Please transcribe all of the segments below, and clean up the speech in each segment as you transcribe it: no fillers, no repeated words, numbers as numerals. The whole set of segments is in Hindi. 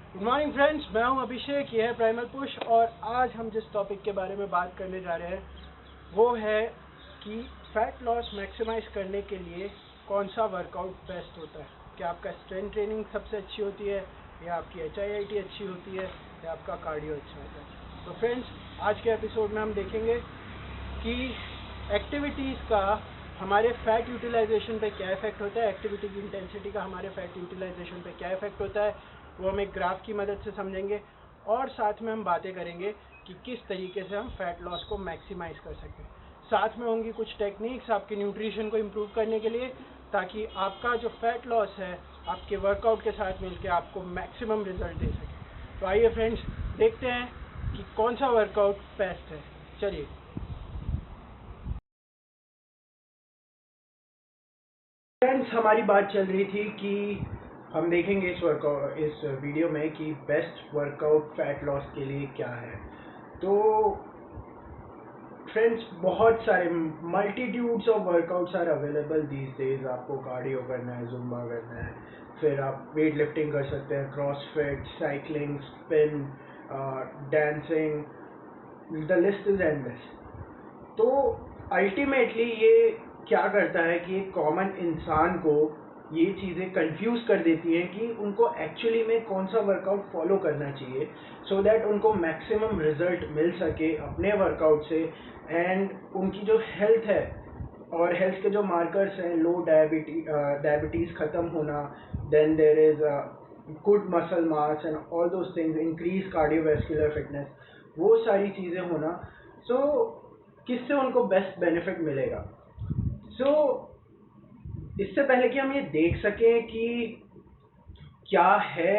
गुड मॉर्निंग फ्रेंड्स, मैं हूं अभिषेक, ये है प्राइमल पुश। और आज हम जिस टॉपिक के बारे में बात करने जा रहे हैं वो है कि फैट लॉस मैक्सिमाइज करने के लिए कौन सा वर्कआउट बेस्ट होता है। क्या आपका स्ट्रेंथ ट्रेनिंग सबसे अच्छी होती है, या आपकी HIIT अच्छी होती है, या आपका कार्डियो अच्छा होता है। तो फ्रेंड्स, आज के एपिसोड में हम देखेंगे कि एक्टिविटीज़ का हमारे फैट यूटिलाइजेशन पे क्या इफेक्ट होता है, एक्टिविटी की इंटेंसिटी का हमारे फैट यूटिलाइजेशन पे क्या इफेक्ट होता है, वो हम एक ग्राफ की मदद से समझेंगे। और साथ में हम बातें करेंगे कि किस तरीके से हम फैट लॉस को मैक्सिमाइज कर सकें। साथ में होंगी कुछ टेक्निक्स आपके न्यूट्रिशन को इम्प्रूव करने के लिए, ताकि आपका जो फैट लॉस है आपके वर्कआउट के साथ मिलकर आपको मैक्सिमम रिजल्ट दे सके। तो आइए फ्रेंड्स, देखते हैं कि कौन सा वर्कआउट बेस्ट है। चलिए, फ्रेंड्स, हमारी बात चल रही थी कि हम देखेंगे इस वीडियो में कि बेस्ट वर्कआउट फैट लॉस के लिए क्या है। तो फ्रेंड्स, बहुत सारे multitudes of workouts are available these days. आपको कार्डियो करना है, जुम्बा करना है, फिर आप वेट लिफ्टिंग कर सकते हैं, CrossFit, cycling, spin, dancing, the list is endless. तो अल्टीमेटली ये क्या करता है कि एक कॉमन इंसान को ये चीज़ें कंफ्यूज कर देती हैं कि उनको एक्चुअली में कौन सा वर्कआउट फॉलो करना चाहिए, सो दैट उनको मैक्सिमम रिजल्ट मिल सके अपने वर्कआउट से। एंड उनकी जो हेल्थ है और हेल्थ के जो मार्कर्स हैं, लो डायबिटीज़ ख़त्म होना, then there is good muscle mass and all those things, increase cardiovascular fitness, वो सारी चीज़ें होना। सो किससे उनको बेस्ट बेनिफिट मिलेगा। सो इससे पहले कि हम ये देख सकें कि क्या है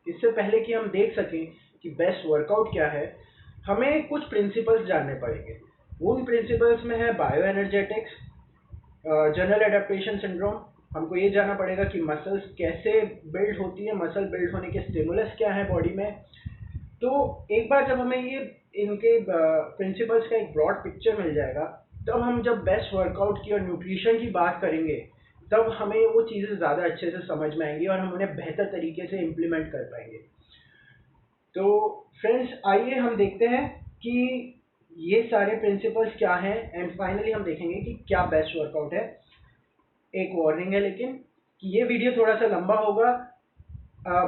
इससे पहले कि हम देख सकें कि बेस्ट वर्कआउट क्या है, हमें कुछ प्रिंसिपल्स जानने पड़ेंगे। उन प्रिंसिपल्स में है bio energetics, general adaptation syndrome. हमको ये जानना पड़ेगा कि मसल्स कैसे बिल्ड होती है, मसल बिल्ड होने के स्टिमुलस क्या है बॉडी में। तो एक बार जब हमें ये इनके प्रिंसिपल्स का एक ब्रॉड पिक्चर मिल जाएगा, तब हम जब बेस्ट वर्कआउट की और न्यूट्रिशन की बात करेंगे, तब हमें वो चीज़ें ज़्यादा अच्छे से समझ में आएंगी और हम उन्हें बेहतर तरीके से इम्प्लीमेंट कर पाएंगे। तो फ्रेंड्स, आइए हम देखते हैं कि ये सारे प्रिंसिपल्स क्या हैं, एंड फाइनली हम देखेंगे कि क्या बेस्ट वर्कआउट है। एक वार्निंग है लेकिन, कि ये वीडियो थोड़ा सा लंबा होगा,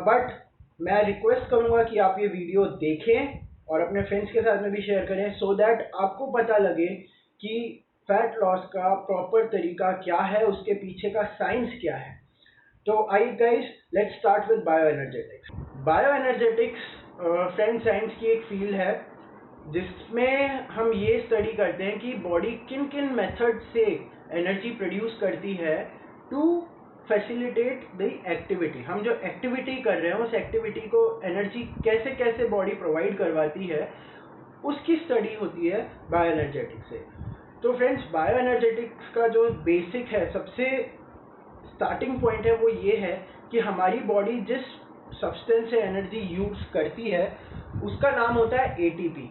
बट मैं रिक्वेस्ट करूँगा कि आप ये वीडियो देखें और अपने फ्रेंड्स के साथ में भी शेयर करें, सो दैट आपको पता लगे कि फैट लॉस का प्रॉपर तरीका क्या है, उसके पीछे का साइंस क्या है। तो आइए guys, let's start with bio energetics. Bio energetics friend science की एक फील्ड है जिसमें हम ये स्टडी करते हैं कि बॉडी किन किन मेथड से एनर्जी प्रोड्यूस करती है टू फैसिलिटेट द एक्टिविटी। हम जो एक्टिविटी कर रहे हैं उस एक्टिविटी को एनर्जी कैसे कैसे बॉडी प्रोवाइड करवाती है, उसकी स्टडी होती है बायो एनर्जेटिक्स से। तो फ्रेंड्स, बायो एनर्जेटिक्स का जो बेसिक है, सबसे स्टार्टिंग पॉइंट है, वो ये है कि हमारी बॉडी जिस सब्सटेंस से एनर्जी यूज करती है उसका नाम होता है ATP।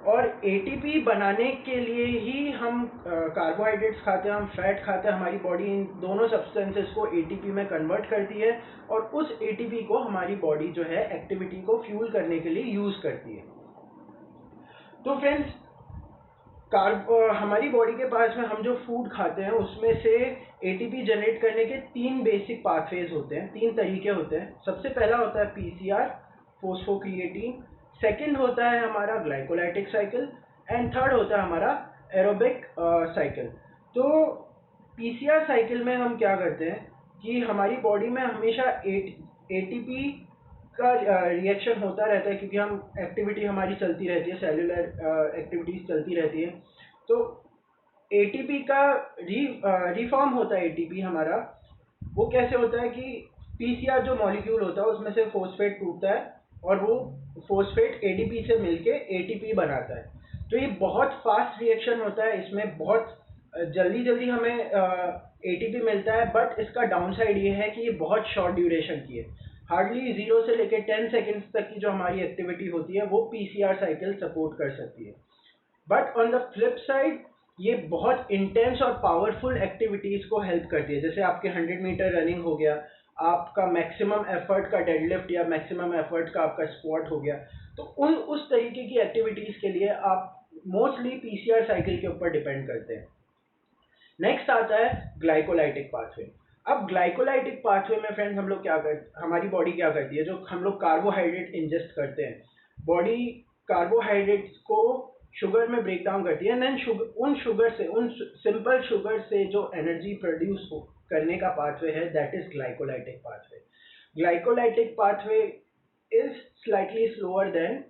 और ATP बनाने के लिए ही हम कार्बोहाइड्रेट्स खाते हैं, हम फैट खाते हैं। हमारी बॉडी इन दोनों सब्सटेंसेस को ATP में कन्वर्ट करती है और उस ATP को हमारी बॉडी जो है एक्टिविटी को फ्यूल करने के लिए यूज करती है। तो फ्रेंड्स, हमारी बॉडी के पास में हम जो फूड खाते हैं उसमें से ATP जनरेट करने के 3 बेसिक पाथवेज होते हैं, 3 तरीके होते हैं। सबसे पहला होता है PCR, फोस्फोक्रिएटिन। सेकंड होता है हमारा ग्लाइकोलाइटिक साइकिल, एंड थर्ड होता है हमारा एरोबिक साइकिल। तो PCR साइकिल में हम क्या करते हैं कि हमारी बॉडी में हमेशा ATP का रिएक्शन होता रहता है, क्योंकि हम एक्टिविटी हमारी चलती रहती है, सेलुलर एक्टिविटीज चलती रहती है। तो ATP का रिफॉर्म होता है। ATP हमारा वो कैसे होता है कि PCR जो मॉलिक्यूल होता है उसमें से फोस्फेट टूटता है और वो फोस्फेट ADP से मिलके ATP बनाता है। तो ये बहुत फास्ट रिएक्शन होता है, इसमें बहुत जल्दी जल्दी हमें ATP मिलता है, बट इसका डाउनसाइड ये है कि ये बहुत शॉर्ट ड्यूरेशन की है। हार्डली 0 से लेकर 10 सेकेंड्स तक की जो हमारी एक्टिविटी होती है वो PCR साइकिल सपोर्ट कर सकती है। But on the flip side ये बहुत इंटेंस और पावरफुल एक्टिविटीज़ को हेल्प करती है। जैसे आपके 100 मीटर रनिंग हो गया, आपका मैक्सिमम एफर्ट का डेडलिफ्ट या मैक्सिमम एफर्ट का आपका स्क्वाट हो गया। तो उस तरीके की एक्टिविटीज़ के लिए आप मोस्टली पीसीआर साइकिल के ऊपर डिपेंड करते हैं। नेक्स्ट आता है ग्लाइकोलाइटिक पाथवे। अब ग्लाइकोलाइटिक पाथवे में फ्रेंड्स हम लोग क्या करते, हमारी बॉडी क्या करती है, जो हम लोग कार्बोहाइड्रेट इंजेस्ट करते हैं, बॉडी कार्बोहाइड्रेट्स को शुगर में ब्रेक डाउन करती है, देन उन शुगर से, उन सिंपल शुगर से जो एनर्जी प्रोड्यूस करने का पाथवे है, that is glycolytic pathway. Glycolytic pathway is slightly slower then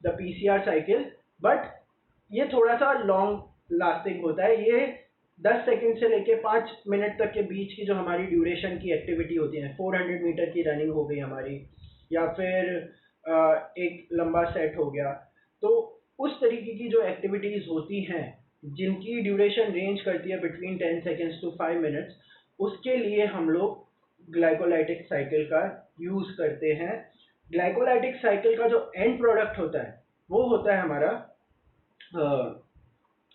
the PCR cycle, but ये थोड़ा सा लॉन्ग लास्टिंग होता है। ये 10 सेकंड से लेके 5 मिनट तक के बीच की जो हमारी ड्यूरेशन की एक्टिविटी होती है, 400 मीटर की रनिंग हो गई हमारी, या फिर एक लंबा सेट हो गया, तो उस तरीके की जो एक्टिविटीज़ होती हैं जिनकी ड्यूरेशन रेंज करती है बिटवीन 10 सेकेंड्स टू 5 मिनट्स, उसके लिए हम लोग ग्लाइकोलाइटिक साइकिल का यूज़ करते हैं। ग्लाइकोलाइटिक साइकिल का जो एंड प्रोडक्ट होता है वो होता है हमारा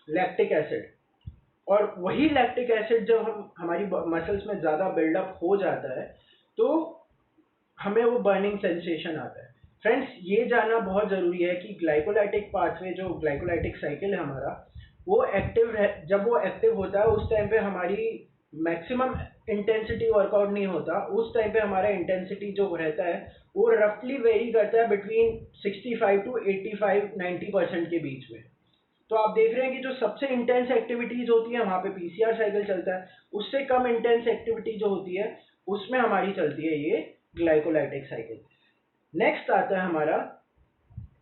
लैक्टिक एसिड, और वही लैक्टिक एसिड जब हमारी मसल्स में ज़्यादा बिल्डअप हो जाता है तो हमें वो बर्निंग सेंसेशन आता है। फ्रेंड्स, ये जानना बहुत ज़रूरी है कि ग्लाइकोलाइटिक पाथवे, जो ग्लाइकोलाइटिक साइकिल है हमारा, वो एक्टिव है। जब वो एक्टिव होता है उस टाइम पे हमारी मैक्सिमम इंटेंसिटी वर्कआउट नहीं होता, उस टाइम पे हमारा इंटेंसिटी जो रहता है वो रफली वेरी करता है बिटवीन 65 टू 85-90% के बीच में। तो आप देख रहे हैं कि जो सबसे इंटेंस एक्टिविटीज होती है वहाँ पे पीसीआर साइकिल चलता है, उससे कम इंटेंस एक्टिविटी जो होती है उसमें हमारी चलती है ये ग्लाइकोलाइटिक साइकिल। नेक्स्ट आता है हमारा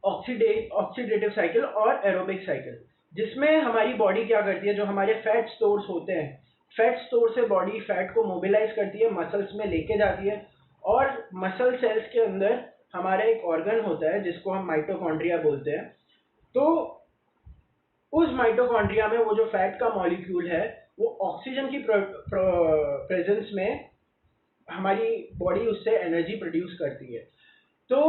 ऑक्सीडेटिव साइकिल और एरोबिक साइकिल, जिसमें हमारी बॉडी क्या करती है, जो हमारे फैट स्टोर्स होते हैं, फैट स्टोर से बॉडी फैट को मोबिलाइज करती है, मसल्स में लेके जाती है, और मसल सेल्स के अंदर हमारा एक ऑर्गन होता है जिसको हम माइटोकॉन्ड्रिया बोलते हैं। तो उस माइटोकॉन्ड्रिया में वो जो फैट का मॉलिक्यूल है वो ऑक्सीजन की प्रेजेंस में हमारी बॉडी उससे एनर्जी प्रोड्यूस करती है। तो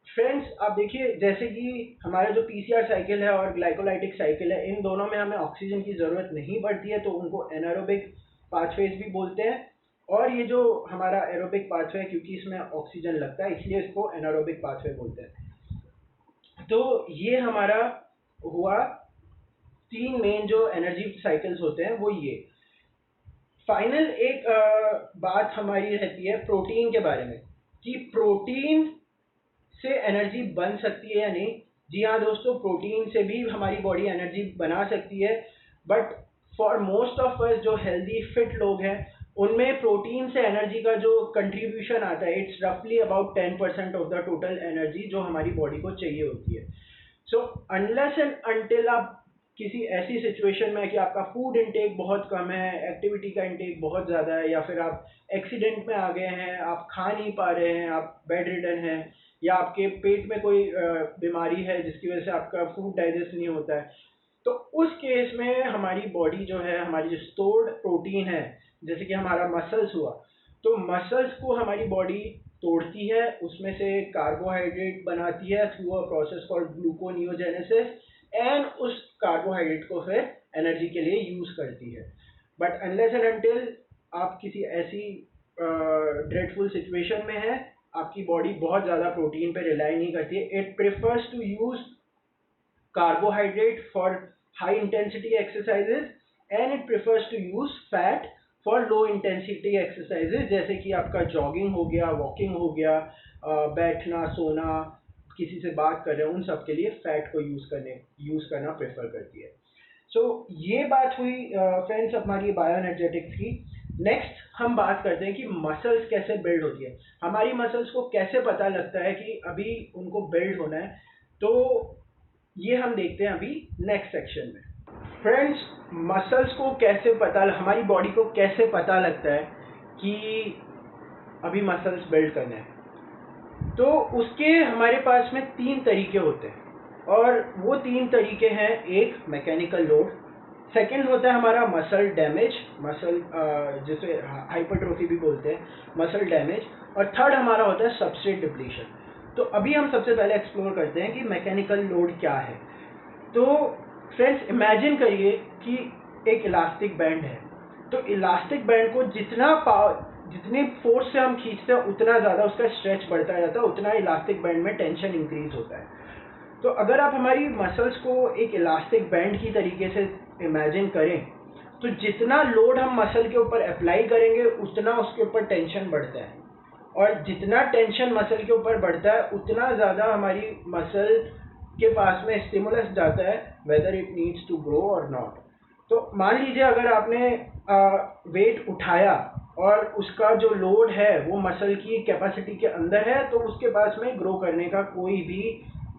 फ्रेंड्स, आप देखिए जैसे कि हमारा जो पीसीआर साइकिल है और ग्लाइकोलाइटिक साइकिल है, इन दोनों में हमें ऑक्सीजन की ज़रूरत नहीं पड़ती है, तो उनको एनारोबिक पाथवेज भी बोलते हैं। और ये जो हमारा एरोबिक पाथवे है, क्योंकि इसमें ऑक्सीजन लगता है इसलिए इसको एनारोबिक पाथवे बोलते हैं। तो ये हमारा हुआ 3 मेन जो एनर्जी साइकिल्स होते हैं वो ये। फाइनल एक बात हमारी रहती है प्रोटीन के बारे में, कि प्रोटीन से एनर्जी बन सकती है या नहीं। जी हाँ दोस्तों, प्रोटीन से भी हमारी बॉडी एनर्जी बना सकती है, but for most of us जो हेल्दी फिट लोग हैं उनमें प्रोटीन से एनर्जी का जो कंट्रीब्यूशन आता है, इट्स रफली about 10% of the total energy जो हमारी बॉडी को चाहिए होती है। सो अनलेस एंड अनटिल आप किसी ऐसी सिचुएशन में कि आपका फूड इंटेक बहुत कम है, एक्टिविटी का इंटेक बहुत ज़्यादा है, या फिर आप एक्सीडेंट में आ गए हैं, आप खा नहीं पा रहे हैं, आप बेड रिडन हैं, या आपके पेट में कोई बीमारी है जिसकी वजह से आपका फूड डाइजेस्ट नहीं होता है, तो उस केस में हमारी बॉडी जो है, हमारी जो स्टोर्ड प्रोटीन है, जैसे कि हमारा मसल्स हुआ, तो मसल्स को हमारी बॉडी तोड़ती है, उसमें से कार्बोहाइड्रेट बनाती है through a process called gluconeogenesis, and उस कार्बोहाइड्रेट को फिर एनर्जी के लिए यूज़ करती है। बट अनलेस एंड अनटिल आप किसी ऐसी ड्रेडफुल सिचुएशन में है, आपकी बॉडी बहुत ज़्यादा प्रोटीन पे रिलाई नहीं करती है, it prefers to use carbohydrate for high intensity exercises and it prefers to use fat for low intensity exercises, जैसे कि आपका जॉगिंग हो गया, वॉकिंग हो गया, बैठना, सोना, किसी से बात कर रहे हैं, उन सब के लिए फैट को यूज़ करना प्रेफर करती है। सो ये बात हुई फ्रेंड्स हमारी बायोएनर्जेटिक्स की। नेक्स्ट हम बात करते हैं कि मसल्स कैसे बिल्ड होती है, हमारी मसल्स को कैसे पता लगता है कि अभी उनको बिल्ड होना है। तो ये हम देखते हैं अभी नेक्स्ट सेक्शन में। फ्रेंड्स, मसल्स को कैसे पता, हमारी बॉडी को कैसे पता लगता है कि अभी मसल्स बिल्ड करने हैं, तो उसके हमारे पास में 3 तरीके होते हैं, और वो 3 तरीके हैं। एक मैकेनिकल लोड, सेकंड होता है हमारा मसल डैमेज, मसल जिसे हाइपरट्रोफी भी बोलते हैं, मसल डैमेज, और थर्ड हमारा होता है सबस्ट्रेट डिप्लीशन। तो अभी हम सबसे पहले एक्सप्लोर करते हैं कि मैकेनिकल लोड क्या है। तो फ्रेंड्स, इमेजिन करिए कि एक इलास्टिक बैंड है, तो इलास्टिक बैंड को जितना पावर, जितनी फोर्स से हम खींचते हैं उतना ज़्यादा उसका स्ट्रेच बढ़ता जाता है, उतना इलास्टिक बैंड में टेंशन इंक्रीज होता है। तो अगर आप हमारी मसल्स को एक इलास्टिक बैंड की तरीके से इमेजिन करें, तो जितना लोड हम मसल के ऊपर अप्लाई करेंगे उतना उसके ऊपर टेंशन बढ़ता है, और जितना टेंशन मसल के ऊपर बढ़ता है उतना ज़्यादा हमारी मसल के पास में स्टिमुलस जाता है, whether it needs to grow और नॉट। तो मान लीजिए अगर आपने वेट उठाया और उसका जो लोड है वो मसल की कैपेसिटी के अंदर है, तो उसके पास में ग्रो करने का कोई भी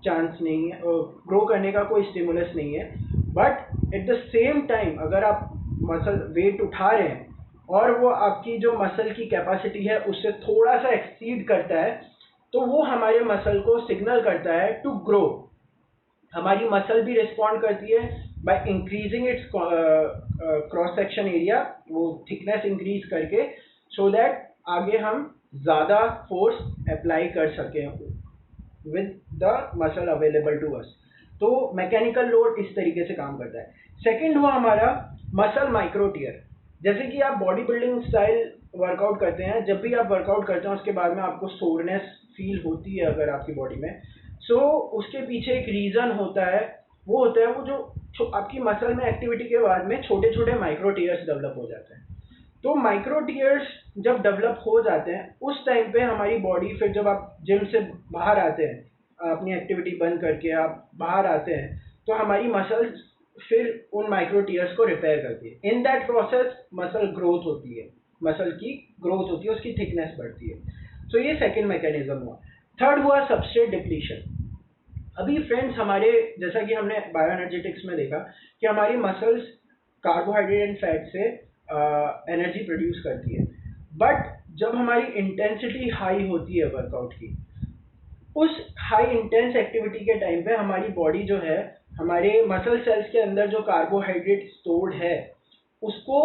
चांस नहीं है, ग्रो करने का कोई स्टिमुलस नहीं है। But at the same time अगर आप मसल वेट उठा रहे हैं और वो आपकी जो मसल की कैपेसिटी है उससे थोड़ा सा एक्सीड करता है, तो वो हमारे मसल को सिग्नल करता है टू ग्रो। हमारी मसल भी रिस्पॉन्ड करती है by increasing its cross section area, वो थिकनेस इंक्रीज करके, सो दैट आगे हम ज़्यादा फोर्स अप्लाई कर सकें with the muscle available to us. तो मैकेनिकल लोड इस तरीके से काम करता है। सेकेंड हुआ हमारा मसल माइक्रो टियर। जैसे कि आप बॉडी बिल्डिंग स्टाइल वर्कआउट करते हैं, जब भी आप वर्कआउट करते हैं उसके बाद में आपको सोरनेस फील होती है अगर आपकी बॉडी में, सो उसके पीछे एक रीज़न होता है। वो होता है वो जो आपकी मसल में एक्टिविटी के बाद में छोटे छोटे माइक्रो टियर्स डेवलप हो जाते हैं। तो माइक्रो टियर्स जब डेवलप हो जाते हैं उस टाइम पे हमारी बॉडी, फिर जब आप जिम से बाहर आते हैं अपनी एक्टिविटी बंद करके आप बाहर आते हैं, तो हमारी मसल्स फिर उन माइक्रो टियर्स को रिपेयर करती है। In that process muscle growth होती है, मसल की ग्रोथ होती है, उसकी थिकनेस बढ़ती है। सो ये सेकेंड मैकेनिज्म हुआ। थर्ड हुआ सबस्ट्रेट डिप्लीशन। अभी फ्रेंड्स हमारे, जैसा कि हमने बायो एनर्जेटिक्स में देखा कि हमारी मसल्स कार्बोहाइड्रेट एंड फैट से एनर्जी प्रोड्यूस करती है, बट जब हमारी इंटेंसिटी हाई होती है वर्कआउट की, उस हाई इंटेंस एक्टिविटी के टाइम पे हमारी बॉडी जो है, हमारे मसल सेल्स के अंदर जो कार्बोहाइड्रेट स्टोर्ड है उसको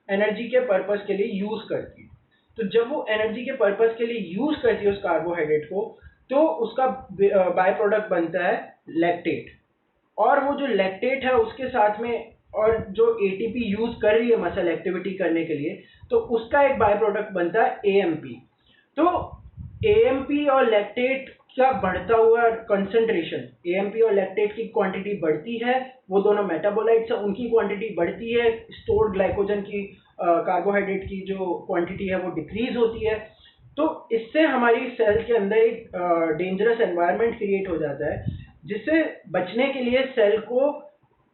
एनर्जी के पर्पस के लिए यूज़ करती है। तो जब वो एनर्जी के पर्पस के लिए यूज़ करती है उस कार्बोहाइड्रेट को, तो उसका बाय प्रोडक्ट बनता है लैक्टेट। और वो जो लैक्टेट है उसके साथ में, और जो एटीपी यूज़ कर रही है मसल एक्टिविटी करने के लिए, तो उसका एक बाय प्रोडक्ट बनता है एएमपी। तो एएमपी और लैक्टेट का बढ़ता हुआ कंसंट्रेशन, एएमपी और लैक्टेट की क्वांटिटी बढ़ती है, वो दोनों मेटाबोलाइट्स हैं, उनकी क्वांटिटी बढ़ती है, स्टोर्ड ग्लाइकोजन की कार्बोहाइड्रेट की जो क्वांटिटी है वो डिक्रीज होती है। तो इससे हमारी सेल के अंदर एक डेंजरस एनवायरनमेंट क्रिएट हो जाता है, जिससे बचने के लिए सेल को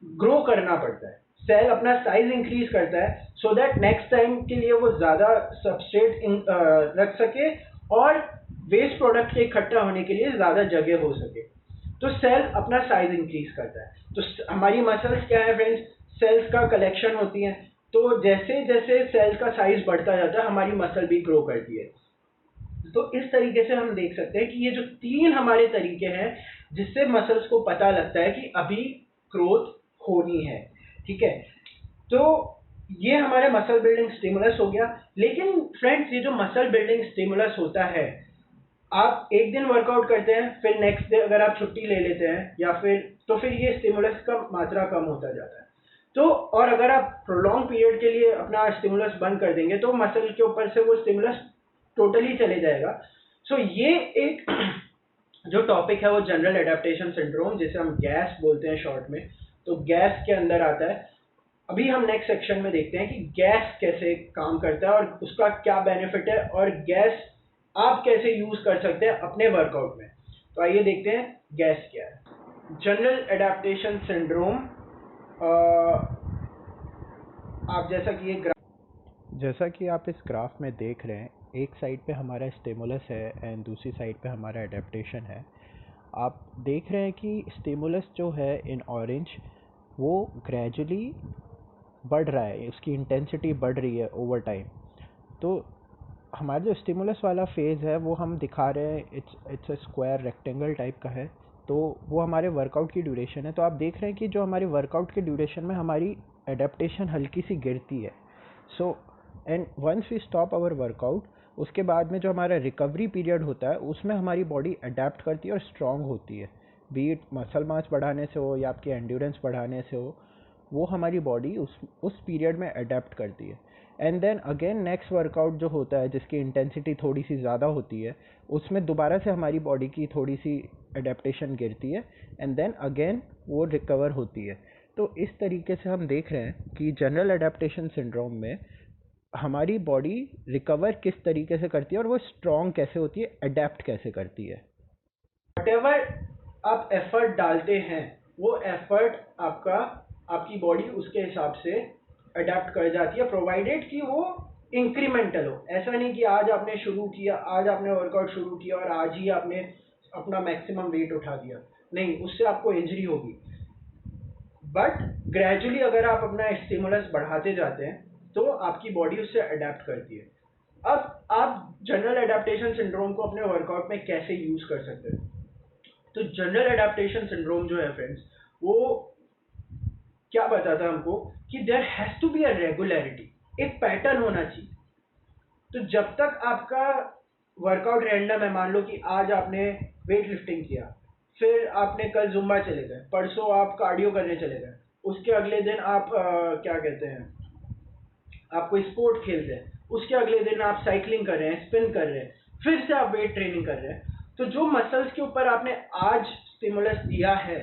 ग्रो करना पड़ता है। सेल अपना साइज इंक्रीज करता है सो दैट नेक्स्ट टाइम के लिए वो ज़्यादा सबस्ट्रेट रख सके और वेस्ट प्रोडक्ट के इकट्ठा होने के लिए ज़्यादा जगह हो सके। तो सेल अपना साइज इंक्रीज करता है। तो हमारी मसल्स क्या है फ्रेंड्स, सेल्स का कलेक्शन होती हैं। तो जैसे जैसे सेल्स का साइज बढ़ता जाता है हमारी मसल भी ग्रो करती है। तो इस तरीके से हम देख सकते हैं कि ये जो तीन हमारे तरीके हैं जिससे मसल्स को पता लगता है कि अभी ग्रोथ होनी है, ठीक है। तो ये हमारे मसल बिल्डिंग स्टिमुलस हो गया। लेकिन फ्रेंड्स ये जो मसल बिल्डिंग स्टिमुलस होता है, आप एक दिन वर्कआउट करते हैं, फिर नेक्स्ट डे अगर आप छुट्टी ले लेते हैं या फिर ये स्टिमुलस का मात्रा कम होता जाता है। तो और अगर आप प्रोलॉन्ग पीरियड के लिए अपना स्टिमुलस बंद कर देंगे तो मसल के ऊपर से वो स्टिमुलस टोटली चले जाएगा। सो ये एक जो टॉपिक है वो जनरल एडेप्टेशन सिंड्रोम, जिसे हम गैस बोलते हैं शॉर्ट में, तो गैस के अंदर आता है। अभी हम नेक्स्ट सेक्शन में देखते हैं कि गैस कैसे काम करता है और उसका क्या बेनिफिट है और गैस आप कैसे यूज कर सकते हैं अपने वर्कआउट में। तो आइए देखते हैं गैस क्या है। जनरल एडेप्टेशन सिंड्रोम, आप जैसा कि आप इस ग्राफ में देख रहे हैं, एक साइड पे हमारा स्टिमुलस है एंड दूसरी साइड पे हमारा एडेप्टेशन है। आप देख रहे हैं कि स्टिमुलस जो है इन ऑरेंज वो ग्रेजुअली बढ़ रहा है, उसकी इंटेंसिटी बढ़ रही है ओवर टाइम। तो हमारा जो स्टिमुलस वाला फेज़ है वो हम दिखा रहे हैं, it's a square rectangle type का है। तो वो हमारे वर्कआउट की ड्यूरेशन है। तो आप देख रहे हैं कि जो हमारे वर्कआउट के ड्यूरेशन में हमारी एडेप्टेशन हल्की सी गिरती है। So and once we stop our workout, उसके बाद में जो हमारा रिकवरी पीरियड होता है उसमें हमारी बॉडी अडेप्ट करती है और स्ट्रॉन्ग होती है। बी इट मसल मास बढ़ाने से हो या आपकी एंड्योरेंस बढ़ाने से हो, वो हमारी बॉडी उस पीरियड में अडेप्ट करती है। And then again next workout जो होता है जिसकी इंटेंसिटी थोड़ी सी ज़्यादा होती है, उसमें दोबारा से हमारी बॉडी की थोड़ी सी एडेप्टेशन गिरती है एंड देन अगेन वो रिकवर होती है। तो इस तरीके से हम देख रहे हैं कि जनरल एडेप्टेशन सिंड्रोम में हमारी बॉडी रिकवर किस तरीके से करती है और वो स्ट्रॉन्ग कैसे होती है, अडेप्ट कैसे करती है। वटेवर आप एफर्ट डालते हैं वो एफर्ट आपकी बॉडी उसके हिसाब से अडेप्ट कर जाती है, प्रोवाइडेड कि वो इंक्रीमेंटल हो। ऐसा नहीं कि आज आपने शुरू किया, आज आपने वर्कआउट शुरू किया और आज ही आपने अपना मैक्सिमम वेट उठा दिया, नहीं, उससे आपको इंजरी होगी। बट ग्रेजुअली अगर आप अपना स्टिमुलस बढ़ाते जाते हैं तो आपकी बॉडी उससे अडेप्ट करती है। अब आप जनरल एडेप्टेशन सिंड्रोम को अपने वर्कआउट में कैसे यूज कर सकते हैं? तो जनरल एडेप्टेशन सिंड्रोम जो है फ्रेंड्स, वो क्या बताता है हमको कि there has to be a regularity, एक पैटर्न होना चाहिए। तो जब तक आपका वर्कआउट रैंडम है, मान लो कि आज आपने वेट लिफ्टिंग किया, फिर आपने कल जुम्बा चले गए, परसों आप कार्डियो करने चले गए, उसके अगले दिन आप क्या कहते हैं, आप कोई स्पोर्ट खेल रहे हैं, उसके अगले दिन आप साइकिलिंग कर रहे हैं, स्पिन कर रहे हैं, फिर से आप वेट ट्रेनिंग कर रहे हैं, तो जो मसल्स के ऊपर आपने आज स्टिमुलस दिया है,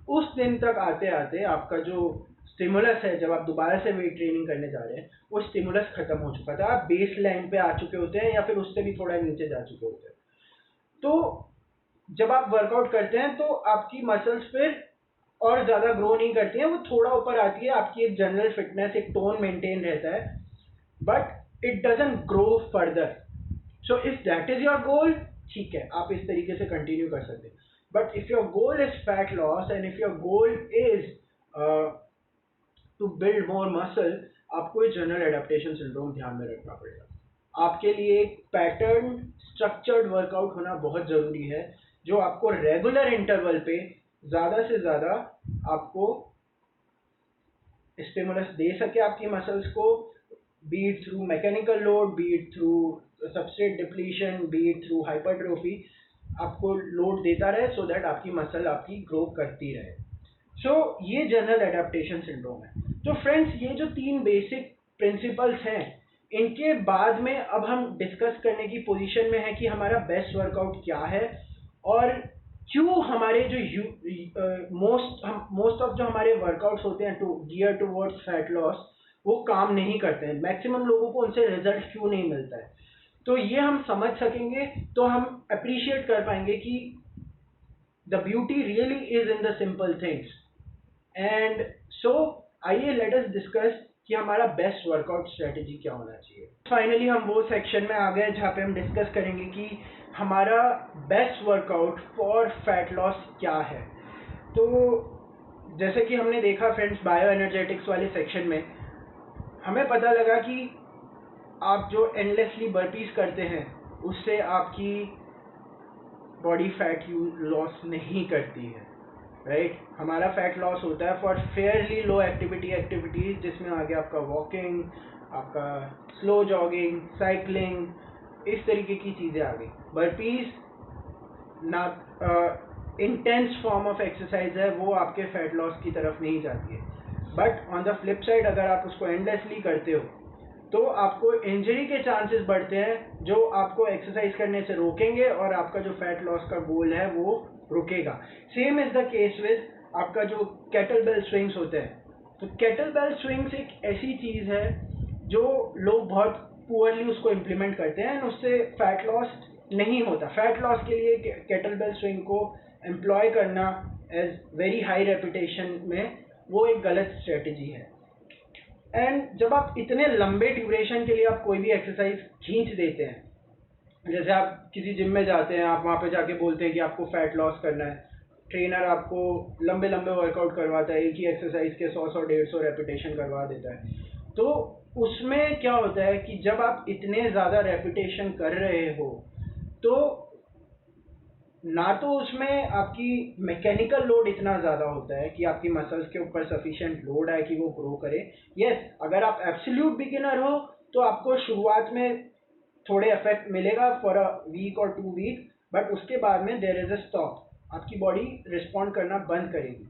उस दिन तक आते आते आपका जो स्टिमुलस है, जब आप दोबारा से वेट ट्रेनिंग करने जा रहे हैं, वो स्टिमुलस खत्म हो चुका था, आप बेस लाइन पे आ चुके होते हैं या फिर उससे भी थोड़ा नीचे जा चुके होते हैं। तो जब आप वर्कआउट करते हैं तो आपकी मसल्स फिर और ज़्यादा ग्रो नहीं करती हैं, वो थोड़ा ऊपर आती है, आपकी एक जनरल फिटनेस, एक टोन मेंटेन रहता है, but it doesn't grow further. So if that is your goal, ठीक है, आप इस तरीके से कंटिन्यू कर सकते हैं। But if your goal is fat loss and if your goal is to build more muscle, आपको ये जनरल एडेप्टेशन सिंड्रोम ध्यान में रखना पड़ेगा। आपके लिए एक पैटर्न स्ट्रक्चर्ड वर्कआउट होना बहुत ज़रूरी है, जो आपको रेगुलर इंटरवल पे ज़्यादा से ज़्यादा आपको स्टिमुलस दे सके आपकी मसल्स को, B it through mechanical load, B it through substrate depletion, B it through hypertrophy, आपको लोड देता रहे सो दैट आपकी मसल आपकी ग्रो करती रहे। सो ये जनरल एडेप्टेशन सिंड्रोम है। तो फ्रेंड्स, ये जो 3 बेसिक प्रिंसिपल्स हैं, इनके बाद में अब हम डिस्कस करने की पोजीशन में है कि हमारा बेस्ट वर्कआउट क्या है और क्यों हमारे जो मोस्ट ऑफ जो हमारे वर्कआउट्स होते हैं to gear towards fat loss, वो काम नहीं करते हैं। मैक्सिमम लोगों को उनसे रिजल्ट क्यों नहीं मिलता है, तो ये हम समझ सकेंगे तो हम अप्रिशिएट कर पाएंगे कि the beauty really is in the simple things. And so आइए लेट अस डिस्कस कि हमारा बेस्ट वर्कआउट स्ट्रेटेजी क्या होना चाहिए। फाइनली हम वो सेक्शन में आ गए जहाँ पे हम डिस्कस करेंगे कि हमारा best workout for fat loss क्या है। तो जैसे कि हमने देखा फ्रेंड्स, बायो एनर्जेटिक्स वाले सेक्शन में हमें पता लगा कि आप जो एंडलेसली बर्पीज करते हैं उससे आपकी बॉडी फैट लॉस नहीं करती है, राइट। हमारा फैट लॉस होता है फॉर फेयरली लो एक्टिविटीज, जिसमें आ गया आपका वॉकिंग, आपका स्लो जॉगिंग, साइकिलिंग, इस तरीके की चीज़ें आ गई। बर्पीज ना इंटेंस फॉर्म ऑफ एक्सरसाइज है, वो आपके फैट लॉस की तरफ नहीं जाती है। But on the flip side, अगर आप उसको एंडलेसली करते हो तो आपको इंजरी के चांसेस बढ़ते हैं, जो आपको एक्सरसाइज करने से रोकेंगे और आपका जो फैट लॉस का गोल है वो रुकेगा। Same is the case with आपका जो केटल बेल स्विंग्स होते हैं। तो केटल बेल स्विंग्स एक ऐसी चीज़ है जो लोग बहुत पुअरली उसको इम्प्लीमेंट करते हैं, उससे फैट लॉस नहीं होता। फैट लॉस के लिए केटल बेल स्विंग को एम्प्लॉय करना एज वेरी हाई रेपुटेशन में, वो एक गलत स्ट्रेटजी है। एंड जब आप इतने लंबे ड्यूरेशन के लिए आप कोई भी एक्सरसाइज खींच देते हैं, जैसे आप किसी जिम में जाते हैं, आप वहाँ पे जाके बोलते हैं कि आपको फैट लॉस करना है, ट्रेनर आपको लंबे लंबे वर्कआउट करवाता है, एक ही एक्सरसाइज के 100-150 रेपिटेशन करवा देता है। तो उसमें क्या होता है कि जब आप इतने ज़्यादा रेपिटेशन कर रहे हो तो ना तो उसमें आपकी मैकेनिकल लोड इतना ज़्यादा होता है कि आपकी मसल्स के ऊपर सफिशिएंट लोड है कि वो ग्रो करे। यस, अगर आप एब्सोल्यूट बिगिनर हो तो आपको शुरुआत में थोड़े इफेक्ट मिलेगा फॉर अ वीक और 2 वीक, बट उसके बाद में देयर इज अ स्टॉप, आपकी बॉडी रिस्पॉन्ड करना बंद करेगी।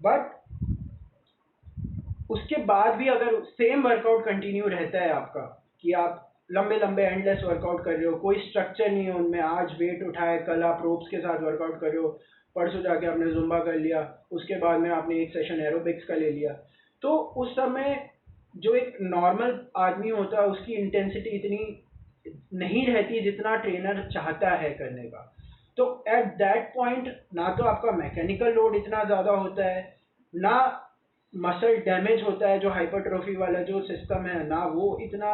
बट उसके बाद भी अगर सेम वर्कआउट कंटिन्यू रहता है आपका, कि आप लंबे लंबे एंडलेस वर्कआउट कर रहे हो, कोई स्ट्रक्चर नहीं है उनमें, आज वेट उठाए, कल आप रोप्स के साथ वर्कआउट कर रहे हो, परसों जाके आपने जुम्बा कर लिया, उसके बाद में आपने एक सेशन एरोबिक्स का ले लिया, तो उस समय जो एक नॉर्मल आदमी होता है उसकी इंटेंसिटी इतनी नहीं रहती जितना ट्रेनर चाहता है करने का। तो एट दैट पॉइंट ना तो आपका मैकेनिकल लोड इतना ज़्यादा होता है, ना मसल डैमेज होता है, जो हाइपरट्रोफी वाला जो सिस्टम है ना वो इतना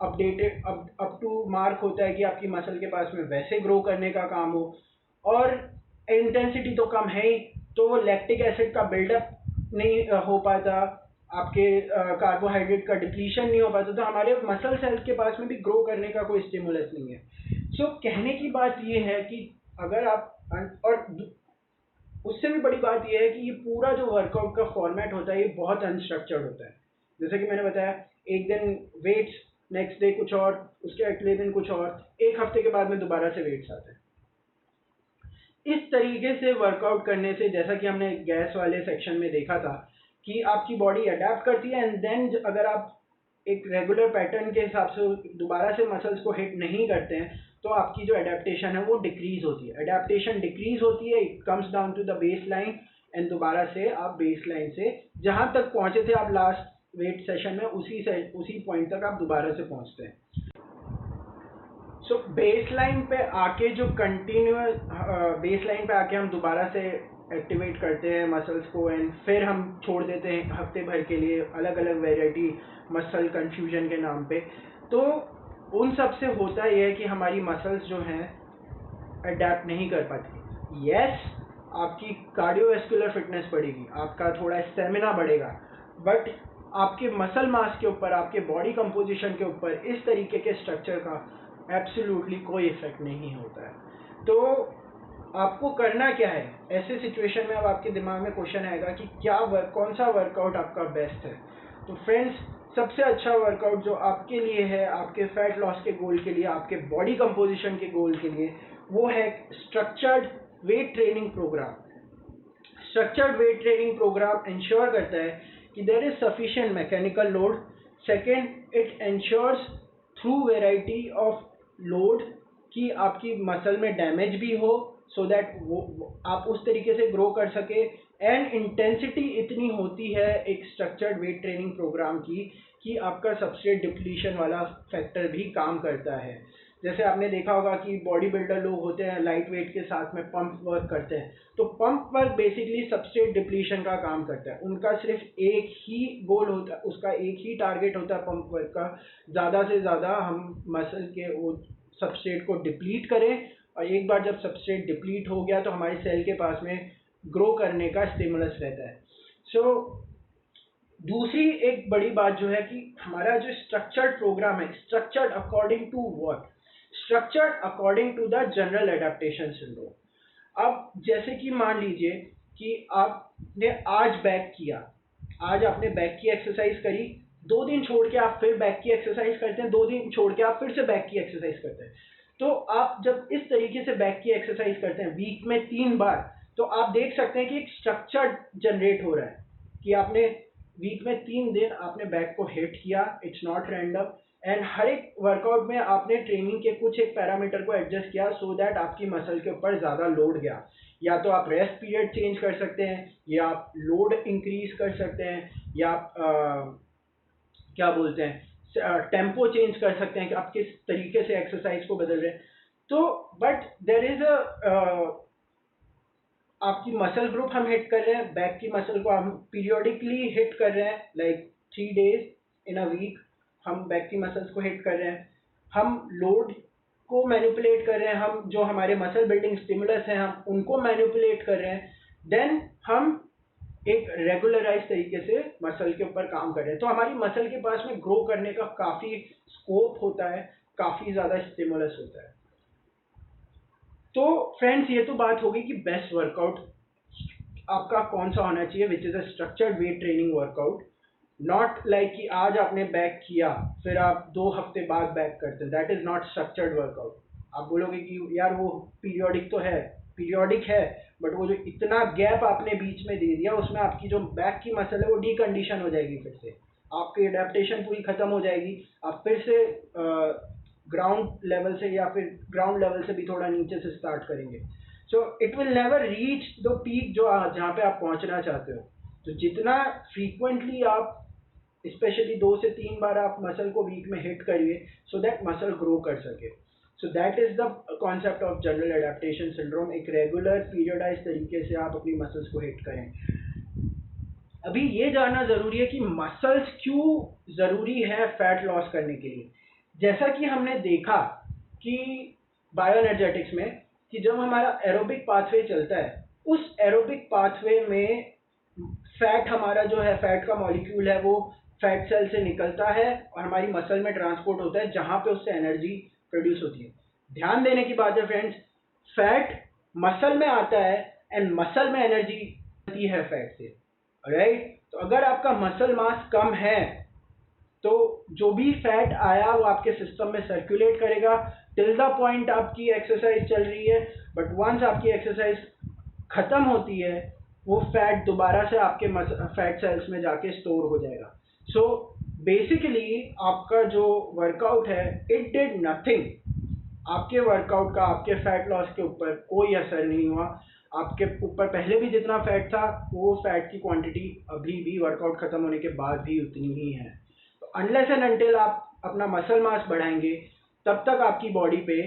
अपडेटेड अप टू मार्क होता है कि आपकी मसल के पास में वैसे ग्रो करने का काम हो, और इंटेंसिटी तो कम है ही, तो वो लैक्टिक एसिड का बिल्डअप नहीं हो पाता, आपके कार्बोहाइड्रेट का डिप्लीशन नहीं हो पाता, तो हमारे मसल सेल्स के पास में भी ग्रो करने का कोई स्टिमुलस नहीं है। सो कहने की बात ये है कि अगर आप और उससे भी बड़ी बात यह है कि ये पूरा जो वर्कआउट का फॉर्मेट होता है ये बहुत अनस्ट्रक्चर्ड होता है। जैसे कि मैंने बताया, एक दिन वेट्स, नेक्स्ट डे कुछ और, उसके अगले दिन कुछ और, एक हफ्ते के बाद में दोबारा से वेट्स आते हैं। इस तरीके से वर्कआउट करने से, जैसा कि हमने गैस वाले सेक्शन में देखा था, कि आपकी बॉडी अडेप्ट करती है, एंड देन अगर आप एक रेगुलर पैटर्न के हिसाब से दोबारा से मसल्स को हिट नहीं करते हैं तो आपकी जो एडेप्टेशन है वो डिक्रीज होती है, एडेप्टेशन डिक्रीज होती है, it comes down to the base line, एंड दोबारा से आप बेस लाइन से जहाँ तक पहुँचे थे आप लास्ट वेट सेशन में उसी पॉइंट तक आप दोबारा से पहुँचते हैं। सो बेस लाइन पे आके जो कंटिन्यूअस बेस लाइन पे आके हम दोबारा से एक्टिवेट करते हैं मसल्स को, एंड फिर हम छोड़ देते हैं हफ्ते भर के लिए अलग अलग वेराइटी मसल कंफ्यूजन के नाम पे। तो उन सब से होता यह है कि हमारी मसल्स जो हैं अडेप्ट नहीं कर पाती। यस, आपकी कार्डियोवैस्कुलर फिटनेस बढ़ेगी, आपका थोड़ा स्टेमिना बढ़ेगा, बट आपके मसल मास के ऊपर, आपके बॉडी कंपोजिशन के ऊपर इस तरीके के स्ट्रक्चर का एब्सोल्युटली कोई इफेक्ट नहीं होता है। तो आपको करना क्या है ऐसे सिचुएशन में? अब आपके दिमाग में क्वेश्चन आएगा कि कौन सा वर्कआउट आपका बेस्ट है। तो फ्रेंड्स, सबसे अच्छा वर्कआउट जो आपके लिए है, आपके फैट लॉस के गोल के लिए, आपके बॉडी कंपोजिशन के गोल के लिए, वो है structured weight training programme. Structured weight training programme ensure करता है कि there is sufficient mechanical load. Second, it ensures through variety of load कि आपकी मसल में डैमेज भी हो, सो दैट वो आप उस तरीके से ग्रो कर सके, एंड इंटेंसिटी इतनी होती है एक स्ट्रक्चर्ड वेट ट्रेनिंग प्रोग्राम की कि आपका सबस्ट्रेट डिप्लीशन वाला फैक्टर भी काम करता है। जैसे आपने देखा होगा कि बॉडी बिल्डर लोग होते हैं, लाइट वेट के साथ में पंप वर्क करते हैं, तो pump work basically substrate depletion का काम करता है। उनका सिर्फ एक ही गोल होता है, उसका एक ही टारगेट होता है पंप वर्क का, ज़्यादा से ज़्यादा हम मसल के वो सबस्ट्रेट को डिप्लीट करें, और एक बार जब सबस्ट्रेट डिप्लीट हो गया तो हमारे सेल के पास में ग्रो करने का स्टिमुलस रहता है। सो दूसरी एक बड़ी बात जो है कि हमारा जो स्ट्रक्चर्ड प्रोग्राम है, structured according to what? Structured according to the general adaptation syndrome. अब जैसे कि मान लीजिए कि आपने आज बैक किया, आज आपने बैक की एक्सरसाइज करी, 2 दिन छोड़ के आप फिर बैक की एक्सरसाइज करते हैं, 2 दिन छोड़ के आप फिर से बैक की एक्सरसाइज करते हैं। तो आप जब इस तरीके से बैक की एक्सरसाइज करते हैं वीक में 3 बार, तो आप देख सकते हैं कि एक स्ट्रक्चर जनरेट हो रहा है कि आपने वीक में 3 दिन आपने बैक को हिट किया, इट्स नॉट रैंडम, एंड हर एक वर्कआउट में आपने ट्रेनिंग के कुछ एक पैरामीटर को एडजस्ट किया सो दैट आपकी मसल के ऊपर ज़्यादा लोड गया। या तो आप रेस्ट पीरियड चेंज कर सकते हैं, या आप लोड इंक्रीज कर सकते हैं, या आप क्या बोलते हैं टेम्पो चेंज कर सकते हैं कि आप किस तरीके से एक्सरसाइज को बदल रहे हैं। तो बट देर इज आपकी मसल ग्रुप हम हिट कर रहे हैं, बैक की मसल को हम पीरियोडिकली हिट कर रहे हैं, like 3 days in a week हम बैक की मसल्स को हिट कर रहे हैं, हम लोड को मैनिपुलेट कर रहे हैं, हम जो हमारे मसल बिल्डिंग स्टिमुलस हैं हम उनको मैनिपुलेट कर रहे हैं, देन हम एक रेगुलराइज तरीके से मसल के ऊपर काम कर रहे हैं। तो हमारी मसल के पास में ग्रो करने का काफ़ी स्कोप होता है, काफ़ी ज़्यादा स्टिमुलस होता है। तो फ्रेंड्स, ये तो बात होगी कि बेस्ट वर्कआउट आपका कौन सा होना चाहिए, which is a structured weight training workout. Not like कि आज आपने बैक किया फिर आप 2 हफ्ते बाद बैक करते हैं, that is not structured workout. आप बोलोगे कि यार वो पीरियोडिक तो है, पीरियोडिक है, बट वो जो इतना गैप आपने बीच में दे दिया उसमें आपकी जो बैक की मसल है वो डीकंडीशन हो जाएगी, फिर से आपकी एडेप्टेशन पूरी खत्म हो जाएगी, आप फिर से ग्राउंड लेवल से या फिर ग्राउंड लेवल से भी थोड़ा नीचे से स्टार्ट करेंगे। So it will never reach the peak जो जहाँ पे आप पहुँचना चाहते हो। तो जितना फ्रीक्वेंटली आप स्पेशली 2 से 3 बार आप मसल को वीक में हिट करिए सो दैट मसल ग्रो कर सके। So that is the concept of general adaptation syndrome. एक रेगुलर पीरियडाइज तरीके से आप अपनी मसल्स को हिट करें। अभी ये जानना जरूरी है कि मसल्स क्यों जरूरी है फैट लॉस करने के लिए। जैसा कि हमने देखा कि बायोएनर्जेटिक्स में कि जब हमारा एरोबिक पाथवे चलता है, उस एरोबिक पाथवे में फैट हमारा जो है, फैट का मॉलिक्यूल है, वो फैट सेल से निकलता है और हमारी मसल में ट्रांसपोर्ट होता है, जहाँ पे उससे एनर्जी प्रोड्यूस होती है। ध्यान देने की बात है फ्रेंड्स, फैट मसल में आता है एंड मसल में एनर्जी मिलती है फैट से, राइट। तो अगर आपका मसल मास कम है तो जो भी फैट आया वो आपके सिस्टम में सर्कुलेट करेगा टिल द पॉइंट आपकी एक्सरसाइज चल रही है, बट वंस आपकी एक्सरसाइज खत्म होती है वो फैट दोबारा से आपके फैट सेल्स में जाके स्टोर हो जाएगा। सो बेसिकली आपका जो वर्कआउट है इट डिड नथिंग, आपके वर्कआउट का आपके फैट लॉस के ऊपर कोई असर नहीं हुआ। आपके ऊपर पहले भी जितना फैट था वो फैट की क्वांटिटी अभी भी वर्कआउट खत्म होने के बाद भी उतनी ही है। तो अनलेस एंड अनटिल आप अपना मसल मास बढ़ाएंगे तब तक आपकी बॉडी पे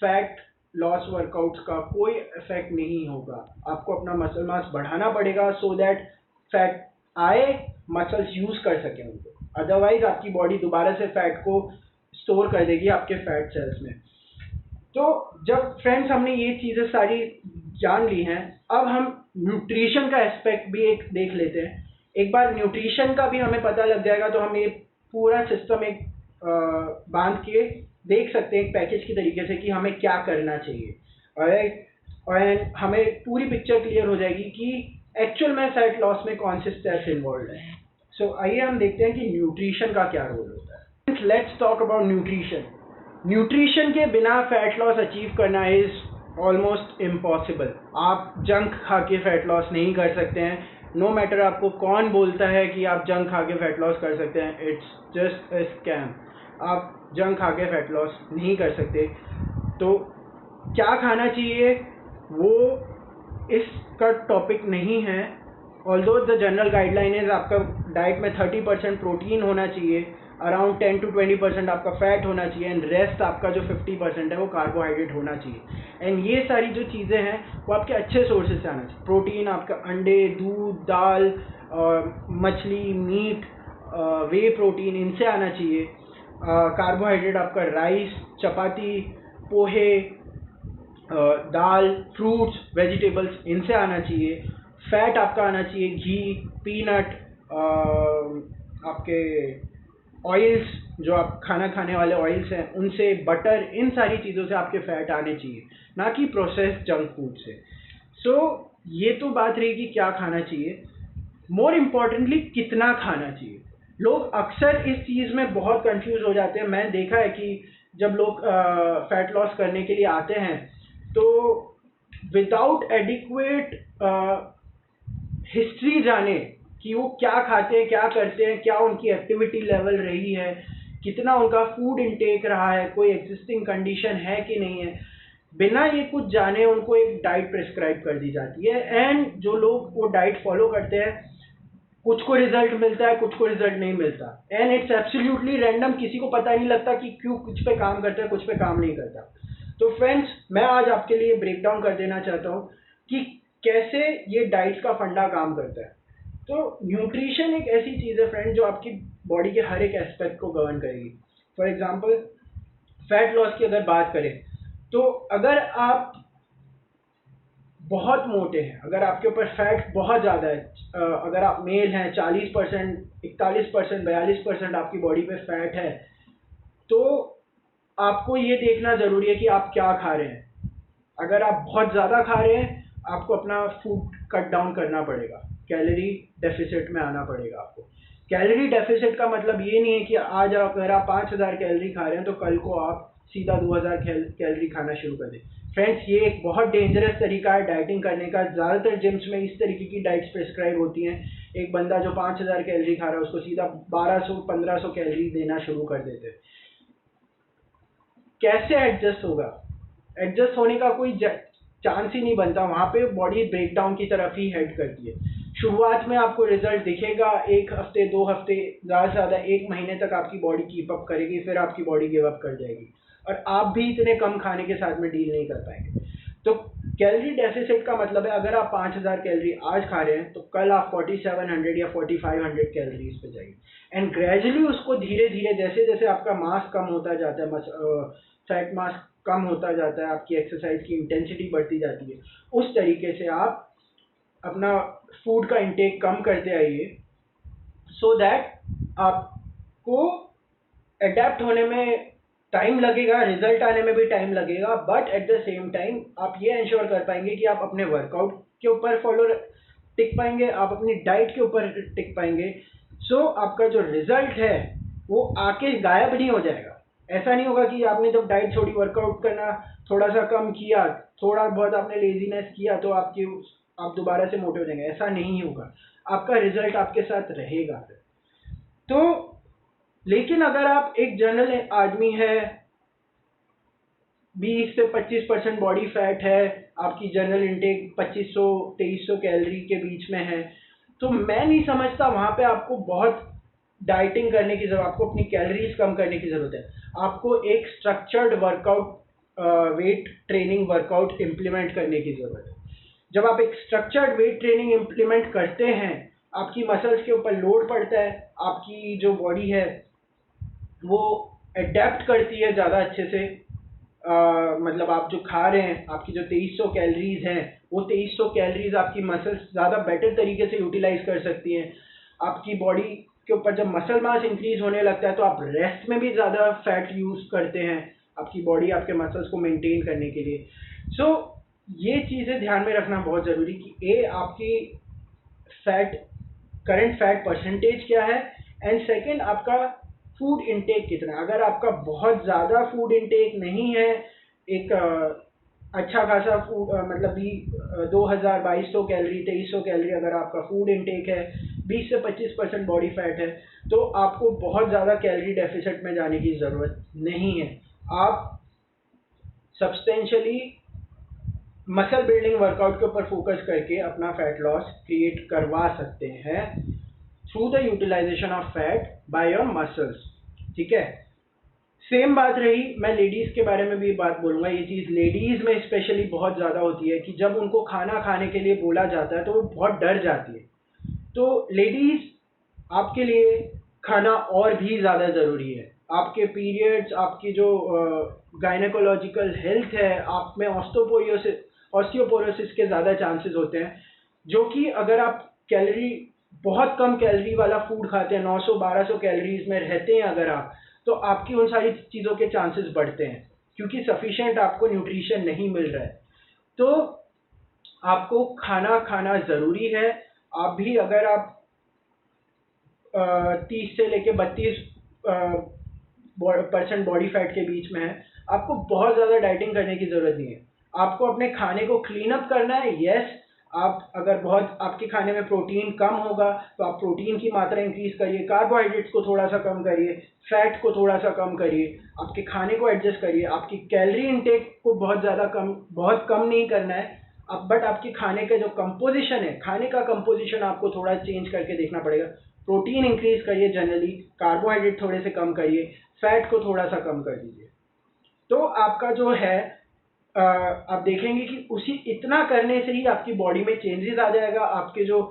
फैट लॉस वर्कआउट्स का कोई इफेक्ट नहीं होगा। आपको अपना मसल मास बढ़ाना पड़ेगा सो दैट फैट आए, मसल्स यूज कर सकें उनको, अदरवाइज आपकी बॉडी दोबारा से फैट को स्टोर कर देगी आपके फैट सेल्स में। तो जब फ्रेंड्स हमने ये चीज़ें सारी जान ली हैं, अब हम न्यूट्रिशन का एस्पेक्ट भी एक देख लेते हैं। एक बार न्यूट्रिशन का भी हमें पता लग जाएगा तो हम ये पूरा सिस्टम एक बांध के देख सकते हैं एक पैकेज की तरीके से कि हमें क्या करना चाहिए, राइट। और हमें पूरी पिक्चर क्लियर हो जाएगी कि एक्चुअल में फैट लॉस में कौन से स्टेप्स इन्वॉल्व हैं। सो आइए हम देखते हैं कि न्यूट्रिशन का क्या रोल होता है। Let's talk about nutrition. Nutrition के बिना फैट लॉस अचीव करना इज ऑलमोस्ट इम्पॉसिबल। आप जंक खा के फैट लॉस नहीं कर सकते हैं, नो मैटर आपको कौन बोलता है कि आप जंक खा के फैट लॉस कर सकते हैं, इट्स जस्ट अ स्कैम। आप जंक खा के फैट लॉस नहीं कर सकते। तो क्या खाना चाहिए वो इसका टॉपिक नहीं है। Although the general guideline is आपका डाइट में 30% प्रोटीन होना चाहिए, अराउंड 10 to 20% आपका फैट होना चाहिए एंड रेस्ट आपका जो 50% है वो कार्बोहाइड्रेट होना चाहिए। एंड ये सारी जो चीज़ें हैं वो आपके अच्छे सोर्सेज से आना चाहिए। प्रोटीन आपका अंडे, दूध, दाल, मछली, मीट, वे प्रोटीन, इनसे आना चाहिए। कार्बोहाइड्रेट आपका राइस, चपाती, पोहे, दाल, फ्रूट्स, वेजिटेबल्स, इनसे आना चाहिए। फैट आपका आना चाहिए घी, पीनट, आपके ऑयल्स जो आप खाना खाने वाले ऑयल्स हैं उनसे, बटर, इन सारी चीज़ों से आपके फैट आने चाहिए, ना कि प्रोसेस्ड जंक फूड से। सो ये तो बात रही कि क्या खाना चाहिए। मोर इम्पॉर्टेंटली कितना खाना चाहिए। लोग अक्सर इस चीज़ में बहुत कंफ्यूज हो जाते हैं। मैंने देखा है कि जब लोग फैट लॉस करने के लिए आते हैं तो विदाउट एडिक्वेट हिस्ट्री जाने कि वो क्या खाते हैं, क्या करते हैं, क्या उनकी एक्टिविटी लेवल रही है, कितना उनका फूड इनटेक रहा है, कोई एग्जिस्टिंग कंडीशन है कि नहीं है, बिना ये कुछ जाने उनको एक डाइट प्रिस्क्राइब कर दी जाती है। एंड जो लोग वो डाइट फॉलो करते हैं कुछ को रिजल्ट मिलता है, कुछ को रिजल्ट नहीं मिलता, एंड इट्स एब्सोल्युटली रैंडम। किसी को पता नहीं लगता कि क्यों कुछ पे काम करता है, कुछ पे काम नहीं करता। तो फ्रेंड्स, मैं आज आपके लिए ब्रेक डाउन कर देना चाहता हूँ कि कैसे ये डाइट का फंडा काम करता है। तो न्यूट्रिशन एक ऐसी चीज़ है फ्रेंड जो आपकी बॉडी के हर एक एस्पेक्ट को गवर्न करेगी। फॉर एग्जांपल फैट लॉस की अगर बात करें तो अगर आप बहुत मोटे हैं, अगर आपके ऊपर फैट बहुत ज़्यादा है, अगर आप मेल हैं, 40%, 41%, 42% आपकी बॉडी पे फैट है, तो आपको ये देखना ज़रूरी है कि आप क्या खा रहे हैं। अगर आप बहुत ज़्यादा खा रहे हैं आपको अपना फूड कट डाउन करना पड़ेगा, कैलोरी डेफिसिट में आना पड़ेगा आपको। कैलोरी डेफिसिट का मतलब ये नहीं है कि आज अगर आप 5000 कैलोरी खा रहे हैं तो कल को आप सीधा 2000 कैलोरी खाना शुरू कर दें। फ्रेंड्स, ये एक बहुत डेंजरस तरीका है डाइटिंग करने का। ज़्यादातर जिम्स में इस तरीके की डाइट्स प्रिस्क्राइब होती हैं। एक बंदा जो 5000 कैलोरी खा रहा है उसको सीधा 1200-1500 कैलोरी देना शुरू कर देते हैं। कैसे एडजस्ट होगा? एडजस्ट होने का कोई चांस ही नहीं बनता। वहाँ पे बॉडी ब्रेकडाउन की तरफ ही हेड करती है। शुरुआत में आपको रिजल्ट दिखेगा, 1 हफ्ते 2 हफ्ते, ज़्यादा से ज़्यादा 1 महीने तक आपकी बॉडी कीप अप करेगी, फिर आपकी बॉडी गिव अप कर जाएगी और आप भी इतने कम खाने के साथ में डील नहीं कर पाएंगे। तो कैलोरी डेफिसिट का मतलब है, अगर आप 5000 कैलोरी आज खा रहे हैं तो कल आप 4700 या 4500 कैलोरीज पे जाइए एंड ग्रेजुअली उसको धीरे धीरे, जैसे जैसे आपका मास कम होता जाता है, फैट मास कम होता जाता है, आपकी एक्सरसाइज की इंटेंसिटी बढ़ती जाती है, उस तरीके से आप अपना फूड का इंटेक कम करते आइए सो दैट आपको अडेप्ट होने में टाइम लगेगा, रिजल्ट आने में भी टाइम लगेगा, but at the same time आप ये इंश्योर कर पाएंगे कि आप अपने वर्कआउट के ऊपर टिक पाएंगे, आप अपनी डाइट के ऊपर टिक पाएंगे। सो आपका जो रिजल्ट है वो आके गायब नहीं हो जाएगा। ऐसा नहीं होगा कि आपने जब डाइट छोड़ी, वर्कआउट करना थोड़ा सा कम किया, थोड़ा बहुत आपने लेजीनेस किया तो आप दोबारा से मोटे हो जाएंगे। ऐसा नहीं होगा, आपका रिजल्ट आपके साथ रहेगा। तो लेकिन अगर आप एक जनरल आदमी है, 20 से 25% बॉडी फैट है, आपकी जनरल इंटेक 2500-2300 कैलोरी के बीच में है, तो मैं नहीं समझता वहाँ पे आपको बहुत डाइटिंग करने की ज़रूरत, आपको अपनी कैलोरीज कम करने की ज़रूरत है। आपको एक structured workout, weight training workout implement करने की ज़रूरत है। जब आप एक स्ट्रक्चर्ड वेट ट्रेनिंग इम्प्लीमेंट करते हैं, आपकी मसल्स के ऊपर लोड पड़ता है, आपकी जो बॉडी है वो अडेप्ट करती है ज़्यादा अच्छे से। मतलब आप जो खा रहे हैं, आपकी जो 2300 कैलोरीज हैं, वो 2300 कैलोरीज आपकी मसल्स ज़्यादा बेटर तरीके से यूटिलाइज कर सकती हैं। आपकी बॉडी के ऊपर जब मसल मास इंक्रीज होने लगता है तो आप रेस्ट में भी ज़्यादा फैट यूज़ करते हैं, आपकी बॉडी आपके मसल्स को मेंटेन करने के लिए। सो ये चीज़ें ध्यान में रखना बहुत ज़रूरी कि आपकी फैट, करंट फैट परसेंटेज क्या है, एंड सेकेंड आपका फूड इंटेक कितना है। अगर आपका बहुत ज़्यादा फूड इंटेक नहीं है, एक अच्छा खासा फूड, मतलब भी 2200 कैलोरी 2300 कैलोरी अगर आपका फूड इंटेक है, 20 से 25% बॉडी फैट है, तो आपको बहुत ज़्यादा कैलोरी डेफिसिट में जाने की ज़रूरत नहीं है। आप सब्सटेंशियली मसल बिल्डिंग वर्कआउट के ऊपर फोकस करके अपना फैट लॉस क्रिएट करवा सकते हैं through the utilisation of fat by your muscles. ठीक है, सेम बात रही, मैं लेडीज़ के बारे में भी बात बोलूँगा। ये चीज़ लेडीज़ में स्पेशली बहुत ज़्यादा होती है कि जब उनको खाना खाने के लिए बोला जाता है तो वो बहुत डर जाती है। तो लेडीज़, आपके लिए खाना और भी ज़्यादा ज़रूरी है। आपके पीरियड्स, आपकी जो गायनेकोलॉजिकल हेल्थ है, आप में ऑस्टियोपोरोसिस के ज़्यादा चांसेस होते हैं, जो कि अगर आप बहुत कम कैलोरी वाला फूड खाते हैं, 900-1200 कैलोरीज में रहते हैं अगर आप, तो आपकी उन सारी चीज़ों के चांसेस बढ़ते हैं क्योंकि सफिशिएंट आपको न्यूट्रिशन नहीं मिल रहा है। तो आपको खाना खाना ज़रूरी है। आप भी अगर आप 30 से लेके 32% बॉडी फैट के बीच में है, आपको बहुत ज़्यादा डाइटिंग करने की ज़रूरत नहीं है। आपको अपने खाने को क्लीन अप करना है। यस, आप अगर बहुत आपके खाने में प्रोटीन कम होगा तो आप प्रोटीन की मात्रा इंक्रीज करिए, कार्बोहाइड्रेट्स को थोड़ा सा कम करिए, फैट को थोड़ा सा कम करिए, आपके खाने को एडजस्ट करिए। आपकी कैलोरी इंटेक को बहुत कम नहीं करना है, बट आपकी खाने का जो कंपोजिशन है, खाने का कंपोजिशन आपको थोड़ा चेंज करके देखना पड़ेगा। प्रोटीन इंक्रीज करिए जनरली, कार्बोहाइड्रेट थोड़े से कम करिए, फैट को थोड़ा सा कम कर दीजिए। तो आपका जो है आप देखेंगे कि उसी इतना करने से ही आपकी बॉडी में चेंजेस आ जाएगा। आपके जो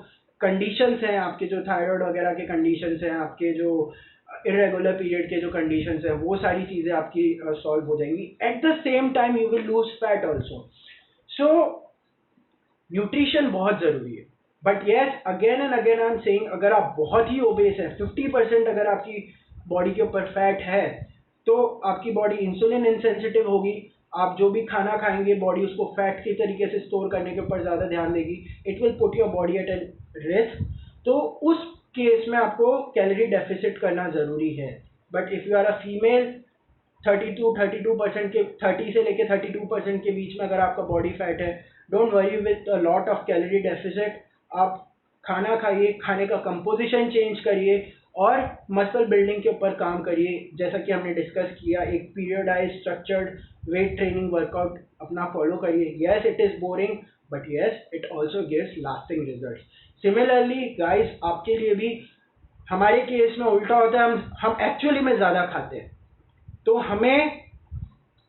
कंडीशंस हैं, आपके जो थायराइड वगैरह के कंडीशंस हैं, आपके जो इरेगुलर पीरियड के जो कंडीशंस हैं, वो सारी चीज़ें आपकी सॉल्व हो जाएंगी। At the same time you will lose fat also. So nutrition बहुत ज़रूरी है। But yes, again and again I am saying, अगर आप बहुत ही ओबेस हैं, 50% अगर आपकी बॉडी के ऊपर फैट है, तो आपकी बॉडी इंसुलिन इनसेंसिटिव होगी। आप जो भी खाना खाएंगे, बॉडी उसको फैट के तरीके से स्टोर करने के ऊपर ज़्यादा ध्यान देगी। It will put your body at an risk. तो उस केस में आपको कैलोरी डेफिसिट करना ज़रूरी है। But if you are a female, 32% के 30 से लेके 32% के बीच में अगर आपका बॉडी फैट है, don't worry with a lot of calorie deficit. आप खाना खाइए, खाने का कंपोजिशन चेंज करिए और मसल बिल्डिंग के ऊपर काम करिए। जैसा कि हमने डिस्कस किया, एक पीरियडाइज स्ट्रक्चर्ड वेट ट्रेनिंग वर्कआउट अपना फॉलो करिए। Yes it is boring, but yes it also gives lasting result. Similarly guys, आपके लिए भी हमारे केस में उल्टा होता है, हम एक्चुअली में ज़्यादा खाते हैं। तो हमें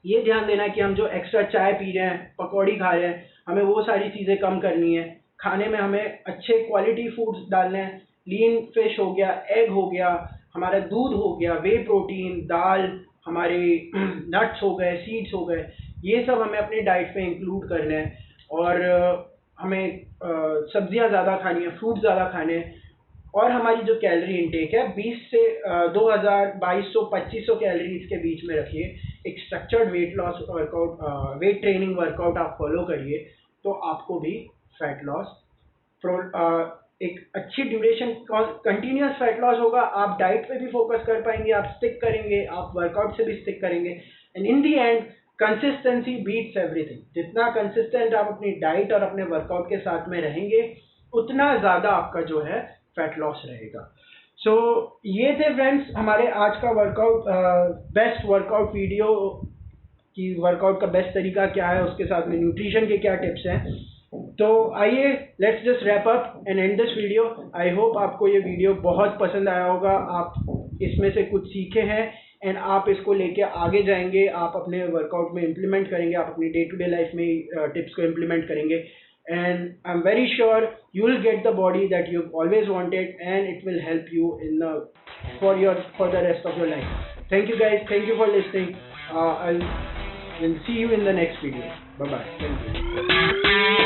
ये ध्यान देना है कि हम जो एक्स्ट्रा चाय पी रहे हैं, पकौड़ी खा रहे हैं, हमें वो सारी चीज़ें कम करनी है। खाने में हमें अच्छे क्वालिटी फूड्स डालने हैं। लीन फिश हो गया, एग हो गया, हमारा दूध हो गया, वे प्रोटीन, दाल, हमारे नट्स हो गए, सीड्स हो गए, ये सब हमें अपनी डाइट में इंक्लूड करने हैं। और हमें सब्जियां ज़्यादा खानी है, फ्रूट ज़्यादा खाने हैं। और हमारी जो कैलोरी इनटेक है 20 से 2000, 2200-2500 कैलोरीज के बीच में रखिए। एक structured weight loss workout, weight training workout आप फॉलो करिए, तो आपको भी फैट लॉस एक अच्छी ड्यूरेशन कंटिन्यूस फैट लॉस होगा। आप डाइट पे भी फोकस कर पाएंगे, आप स्टिक करेंगे, आप वर्कआउट से भी स्टिक करेंगे, and in the end consistency beats everything. जितना कंसिस्टेंट आप अपनी डाइट और अपने वर्कआउट के साथ में रहेंगे, उतना ज़्यादा आपका जो है फैट लॉस रहेगा। सो ये थे फ्रेंड्स हमारे आज का वर्कआउट, बेस्ट वर्कआउट वीडियो कि वर्कआउट का बेस्ट तरीका क्या है, उसके साथ में न्यूट्रिशन के क्या टिप्स हैं। तो आइए, let's just wrap up and and this video. I hope आपको ये वीडियो बहुत पसंद आया होगा, आप इसमें से कुछ सीखे हैं एंड आप इसको लेके आगे जाएंगे, आप अपने वर्कआउट में इम्प्लीमेंट करेंगे, आप अपनी डे टू डे लाइफ में टिप्स को इम्प्लीमेंट करेंगे, and I'm very sure you will get the body that you've always wanted, and it will help you in for the rest of your life. Thank you guys, thank you for listening. I'll see you in the next video. Bye bye. Thank you.